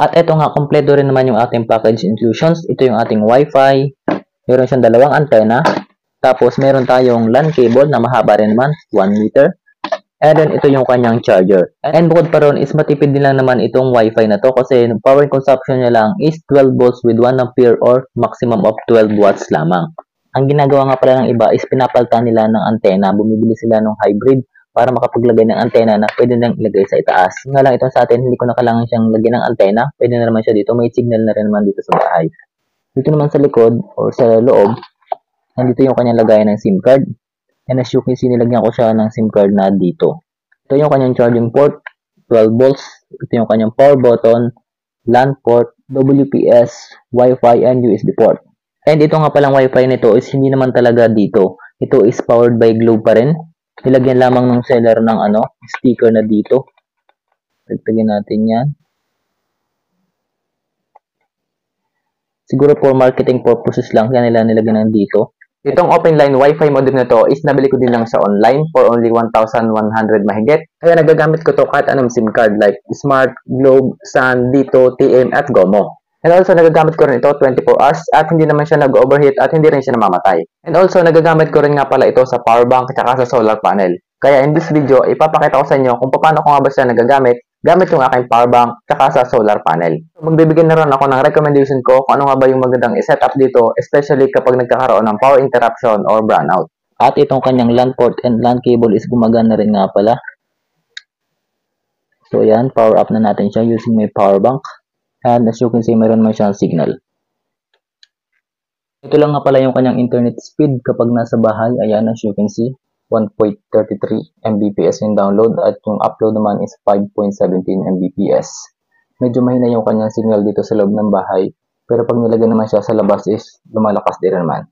At ito nga, kompleto rin naman yung ating package inclusions. Ito yung ating Wi-Fi. Meron siyang dalawang antena. Tapos meron tayong LAN cable na mahaba rin naman, 1 meter. And then ito yung kanyang charger. And bukod pa ron is matipid din lang naman itong Wi-Fi na to kasi power consumption niya lang is 12 volts with 1 ampere or maximum of 12 watts lamang. Ang ginagawa nga pala ng iba is pinapalitan nila ng antena. Bumibili sila ng hybrid para makapaglagay ng antena na pwede nang ilagay sa itaas. Nga lang ito sa atin, hindi ko na kailangan siyang lagyan ng antena. Pwede na naman siya dito. May signal na rin naman dito sa bahay. Dito naman sa likod or sa loob, nandito yung kanyang lagayan ng SIM card. And as you can see, nilagyan ko siya ng SIM card na dito. Ito yung kanyang charging port, 12 volts. Ito yung kanyang power button, LAN port, WPS, Wi-Fi, and USB port. And ito nga palang Wi-Fi nito is hindi naman talaga dito. Ito is powered by Globe pa rin. Nilagyan lamang ng seller ng sticker na dito. Tagtagin natin yan. Siguro for marketing purposes lang yan nila nilagyan ng dito. Itong open line Wi-Fi modem na to is nabili ko din lang sa online for only 1,100 mahigit. Kaya nagagamit ko to kahit anong SIM card like Smart, Globe, Sun, Dito, TM at Gomo. And also nagagamit ko rin ito 24 hours at hindi naman siya nag-overheat at hindi rin siya namamatay. And also nagagamit ko rin nga pala ito sa power bank at sa solar panel. Kaya in this video, ipapakita ko sa inyo kung paano ko nga ba siya nagagamit gamit yung aking power bank at sa solar panel. Magbibigay na rin ako ng recommendation ko kung ano nga ba yung magandang i-setup dito, especially kapag nagkakaroon ng power interruption or brownout. At itong kanyang LAN port and LAN cable is gumagana rin nga pala. So yan, power up na natin siya using my power bank. And as you can see, mayroon man siyang signal. Ito lang nga pala yung kanyang internet speed kapag nasa bahay. Ayan, as you can see, 1.33 Mbps yung download at yung upload naman is 5.17 Mbps. Medyo mahina yung kanyang signal dito sa loob ng bahay. Pero pag nilagay naman siya sa labas is lumalakas din naman.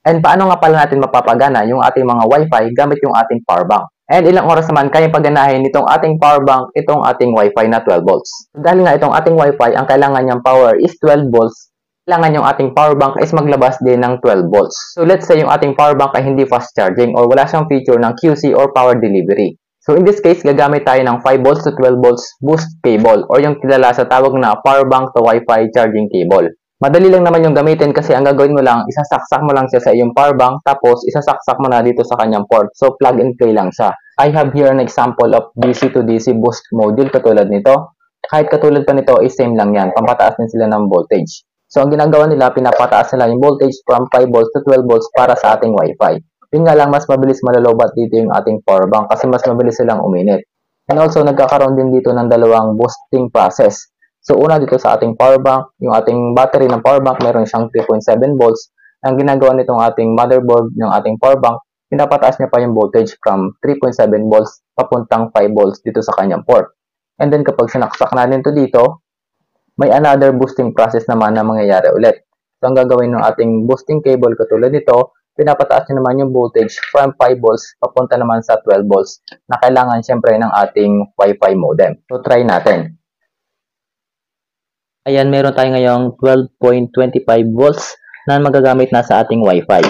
And paano nga pala natin mapapagana yung ating mga Wi-Fi gamit yung ating power bank? And ilang oras naman kayang pagganahin nitong ating power bank itong ating Wi-Fi na 12 volts. Dahil nga itong ating Wi-Fi, ang kailangan niyang power is 12 volts, kailangan yung ating power bank is maglabas din ng 12 volts. So let's say yung ating power bank ay hindi fast charging or wala siyang feature ng QC or power delivery. So in this case, gagamit tayo ng 5 volts to 12 volts boost cable or yung kilala sa tawag na power bank to Wi-Fi charging cable. Madali lang naman yung gamitin kasi ang gagawin mo lang, isasaksak mo lang siya sa iyong power bank tapos isasaksak mo na dito sa kanyang port. So plug and play lang siya. I have here an example of DC to DC boost module katulad nito. Kahit katulad pa nito is same lang yan. Pampataas din sila ng voltage. So ang ginagawa nila, pinapataas nila yung voltage from 5 volts to 12 volts para sa ating Wi-Fi. Yun nga lang, mas mabilis malalobat dito yung ating power bank kasi mas mabilis silang uminit. And also nagkakaroon din dito ng dalawang boosting process. So, una dito sa ating power bank, yung ating battery ng power bank, meron siyang 3.7 volts. Ang ginagawa nitong ating motherboard ng ating power bank, pinapataas niya pa yung voltage from 3.7 volts papuntang 5 volts dito sa kanyang port. And then, kapag sinaksak natin ito dito, may another boosting process naman na mangyayari ulit. So, ang gagawin ng ating boosting cable katulad nito, pinapataas niya naman yung voltage from 5 volts papunta naman sa 12 volts na kailangan syempre ng ating Wi-Fi modem. So, try natin. Ayan, meron tayo ngayong 12.25 volts na magagamit na sa ating Wi-Fi.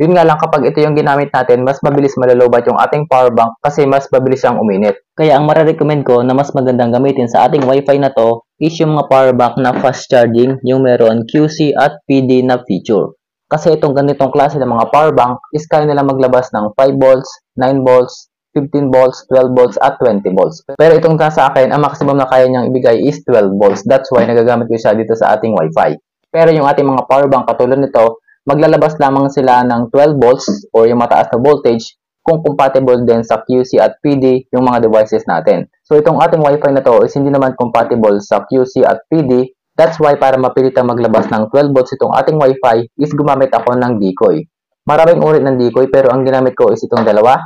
Yun nga lang, kapag ito yung ginamit natin, mas mabilis malalobat yung ating power bank kasi mas mabilis siyang uminit. Kaya ang marirecommend ko na mas magandang gamitin sa ating Wi-Fi na to is yung mga power bank na fast charging, yung meron QC at PD na feature. Kasi itong ganitong klase ng mga power bank is kaya nila maglabas ng 5 volts, 9 volts, 15 volts, 12 volts, at 20 volts. Pero itong sa akin, ang maximum na kaya niyang ibigay is 12 volts. That's why nagagamit ko siya dito sa ating Wi-Fi. Pero yung ating mga power bank katulad nito, maglalabas lamang sila ng 12 volts or yung mataas na voltage kung compatible din sa QC at PD yung mga devices natin. So itong ating Wi-Fi na to is hindi naman compatible sa QC at PD. That's why para mapilitang maglabas ng 12 volts itong ating Wi-Fi is gumamit ako ng decoy. Maraming uri ng decoy pero ang ginamit ko is itong dalawa.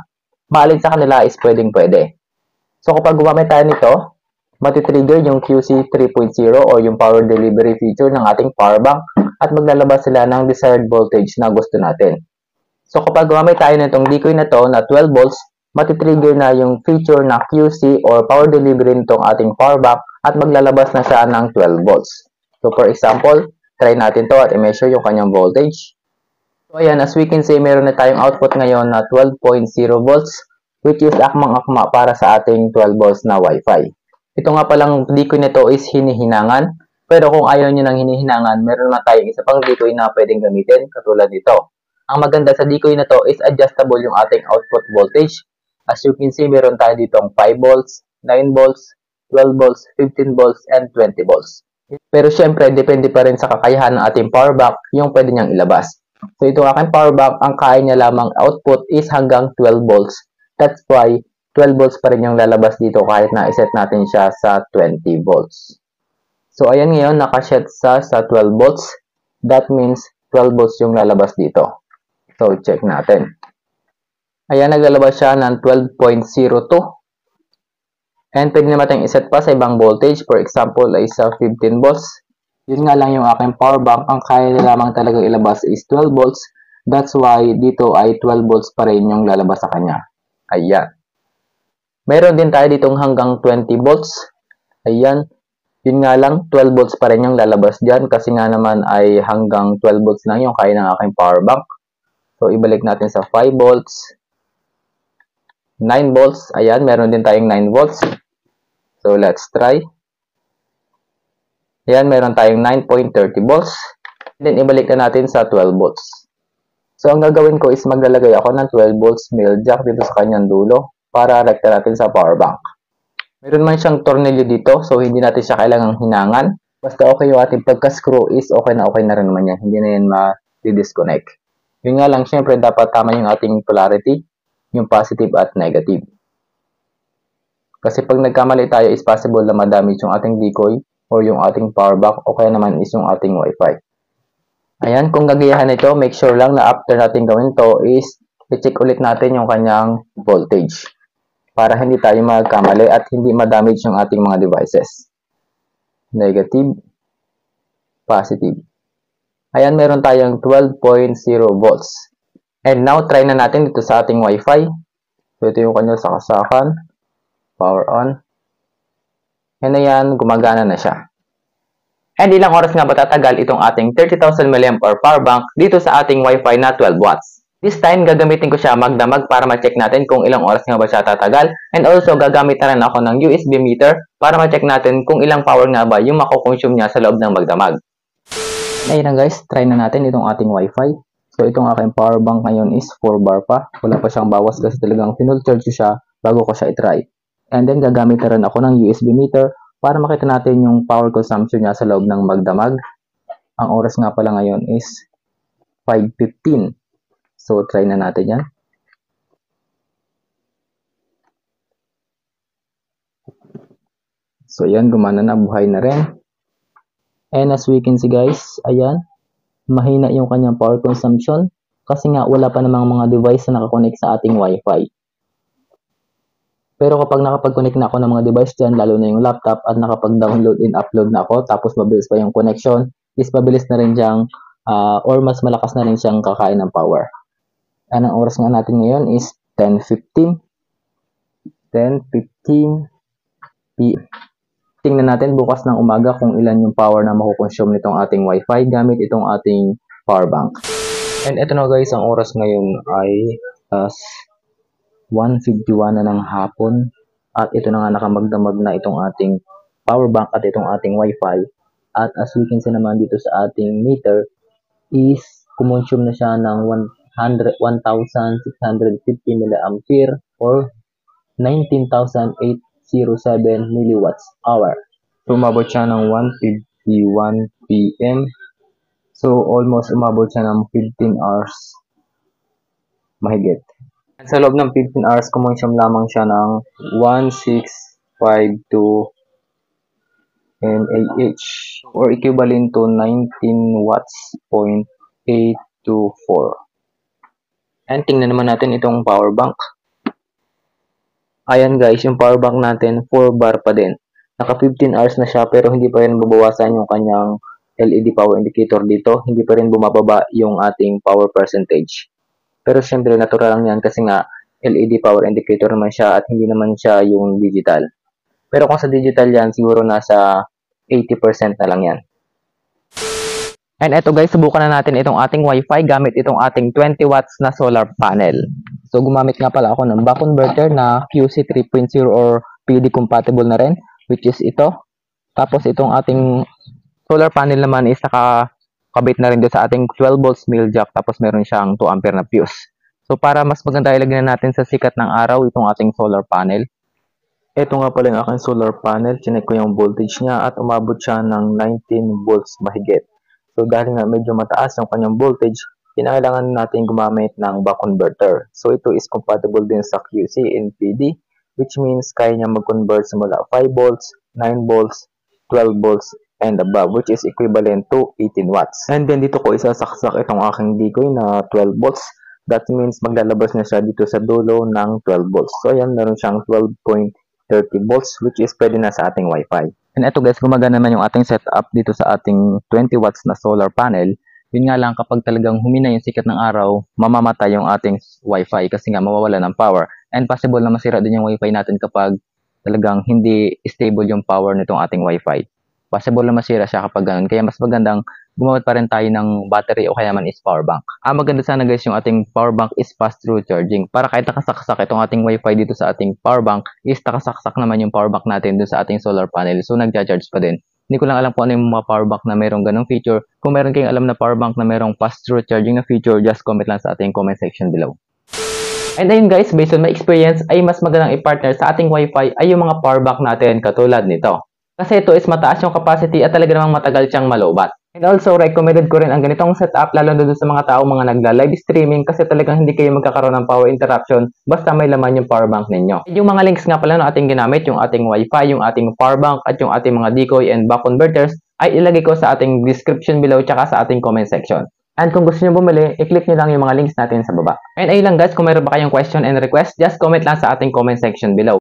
Maalin sa kanila is pwedeng-pwede. So kapag gumamit tayo nito, matitrigger yung QC 3.0 o yung power delivery feature ng ating power bank at maglalabas sila ng desired voltage na gusto natin. So kapag gumamit tayo nitong decoy na to na 12 volts, matitrigger na yung feature na QC or power delivery nitong ating power bank at maglalabas na siya ng 12 volts. So for example, try natin to at i-measure yung kanyang voltage. So ayan, as we can see, meron na tayong output ngayon na 12.0 volts which is akmang-akma para sa ating 12 volts na Wi-Fi. Ito nga palang decoy na to is hinihinangan. Pero kung ayaw nyo ng hinihinangan, meron na tayong isa pang decoy na pwedeng gamitin, katulad nito. Ang maganda sa decoy na to is adjustable yung ating output voltage. As you can see, meron tayo ditong 5 volts, 9 volts, 12 volts, 15 volts, and 20 volts. Pero syempre, depende pa rin sa kakayahan ng ating power bank yung pwede niyang ilabas. So ito aking power bank, ang kaya niya lamang output is hanggang 12 volts. That's why 12 volts pa rin yung lalabas dito kahit na iset natin siya sa 20 volts. So, ayan ngayon, nakaset sa 12 volts. That means 12 volts yung lalabas dito. So, check natin. Ayan, naglalabas siya ng 12.02. And pwede naman iset pa sa ibang voltage. For example, ay sa 15 volts. Yun nga lang yung aking power bank. Ang kaya na lamang talagang ilabas is 12 volts. That's why dito ay 12 volts pa rin yung lalabas sa kanya. Ayan. Mayroon din tayo ditong hanggang 20 volts. Ayan. Yun nga lang, 12 volts pa rin yung lalabas dyan kasi nga naman ay hanggang 12 volts lang yung kaya ng aking power bank. So, ibalik natin sa 5 volts. 9 volts. Ayan, meron din tayong 9 volts. So, let's try. Ayan, meron tayong 9.30 volts. Then, ibalik na natin sa 12 volts. So, ang gagawin ko is maglalagay ako ng 12 volts male jack dito sa kanyang dulo para rekta natin sa power bank. Meron man siyang tornilyo dito, so hindi natin siya kailangang hinangan. Basta okay yung ating pagka-screw is okay na rin naman yan. Hindi na yan ma-disconnect. Yun nga lang, syempre dapat tama yung ating polarity, yung positive at negative. Kasi pag nagkamali tayo is possible na madamage yung ating decoy or yung ating power bank o kaya naman is yung ating wifi. Ayan, kung gagayahan ito, make sure lang na after natin gawin to is i-check ulit natin yung kanyang voltage para hindi tayo magkamali at hindi ma-damage yung ating mga devices. Negative, positive. Ayan, meron tayong 12.0 volts. And now, try na natin dito sa ating Wi-Fi. So, ito yung kanyang sakasakan. Power on. And ayan, gumagana na siya. And ilang oras nga ba tatagal itong ating 30,000 mAh power bank dito sa ating Wi-Fi na 12 watts? This time, gagamitin ko siya magdamag para ma-check natin kung ilang oras nga ba siya tatagal. And also, gagamit na rin ako ng USB meter para ma-check natin kung ilang power nga ba yung makukonsume niya sa loob ng magdamag. Ayun na guys, try na natin itong ating Wi-Fi. So, itong aking power bank ngayon is 4 bar pa. Wala pa siyang bawas kasi talagang pinul-charge siya bago ko siya i-try. And then, gagamit na rin ako ng USB meter para makita natin yung power consumption niya sa loob ng magdamag. Ang oras nga pala ngayon is 5:15. So, try na natin yan. So, ayan, gumana na, buhay na rin. And as we can see guys, ayan, mahina yung kanyang power consumption kasi nga wala pa namang mga device na nakakonect sa ating Wi-Fi. Pero kapag nakapag-connect na ako ng mga device dyan, lalo na yung laptop at nakapag-download and upload na ako, tapos mabilis pa yung connection, is mabilis na rin siyang, or mas malakas na rin siyang kakain ng power. Ang oras nga natin ngayon is 10:15 p.m. Tingnan natin bukas ng umaga kung ilan yung power na makukonsume nitong ating Wi-Fi gamit itong ating power bank. And ito na guys, ang oras ngayon ay 1:51 na ng hapon. At ito na nga nakamagdamag na itong ating power bank at itong ating Wi-Fi. At as we can see naman dito sa ating meter is kumonsume na siya ng 1,650 mAh or 19,807 milliwatts hour. So, umabot siya ng 1:51 p.m. So, almost umabot siya ng 15 hours mahigit. Sa loob ng 15 hours, kumonsume lamang siya ng 1,652 mAh or equivalent to 19 watts 0.824. And tingnan naman natin itong power bank. Ayan guys, yung power bank natin 4 bar pa din. Naka 15 hours na siya pero hindi pa rin babawasan yung kanyang LED power indicator dito. Hindi pa rin bumababa yung ating power percentage. Pero syempre natural lang yan kasi nga LED power indicator naman siya at hindi naman siya yung digital. Pero kung sa digital yan, siguro nasa 80% na lang yan. And eto guys, subukan na natin itong ating Wi-Fi gamit itong ating 20 watts na solar panel. So gumamit nga pala ako ng buck converter na QC 3.0 or PD compatible na rin which is ito. Tapos itong ating solar panel naman is nakakabit na rin doon sa ating 12 volts mil jack. Tapos meron siyang 2 ampere na fuse. So para mas maganda ilagay na natin sa sikat ng araw itong ating solar panel. Ito nga pala yung aking solar panel. Chinek ko yung voltage niya at umabot siya ng 19 volts mahigit. So dahil nga medyo mataas yung kanyang voltage, kinailangan natin gumamit ng buck converter. So ito is compatible din sa QC and PD, which means kaya niya mag-convert mula 5 volts, 9 volts, 12 volts, and above, which is equivalent to 18 watts. And then dito ko isasaksak itong aking decoy na 12 volts. That means maglalabas na siya dito sa dulo ng 12 volts. So ayan, meron siyang 12.30 volts, which is pwede na sa ating Wi-Fi. And eto guys, gumagana naman yung ating setup dito sa ating 20 watts na solar panel. Yun nga lang, kapag talagang humina yung sikat ng araw, mamamatay yung ating Wi-Fi kasi nga mawawala ng power. And possible na masira din yung Wi-Fi natin kapag talagang hindi stable yung power nitong ating Wi-Fi. Possible na masira siya kapag ganun. Kaya mas magandang gumamit pa rin tayo ng battery o kaya man is power bank. Maganda sana guys yung ating power bank is pass-through charging. Para kahit nakasaksak itong ating Wi-Fi dito sa ating power bank, is nakasaksak naman yung power bank natin dun sa ating solar panel. So nagja-charge pa din. Hindi ko lang alam kung ano yung mga power bank na mayroong ganong feature. Kung meron kayong alam na power bank na mayroong pass-through charging na feature, just comment lang sa ating comment section below. And ayun guys, based on my experience, ay mas magandang i-partner sa ating Wi-Fi ay yung mga power bank natin katulad nito. Kasi ito is mataas yung capacity at talaga namang matagal siyang malobat. And also, recommended ko rin ang ganitong setup lalo na doon sa mga tao mga nagla-live streaming kasi talagang hindi kayo magkakaroon ng power interruption basta may laman yung power bank ninyo. And yung mga links nga pala na ating ginamit, yung ating Wi-Fi, yung ating power bank at yung ating mga decoy and buck converters ay ilagay ko sa ating description below tsaka sa ating comment section. And kung gusto nyo bumili, i-click nyo lang yung mga links natin sa baba. And ayun lang guys, kung mayroon ba kayong question and request, just comment lang sa ating comment section below.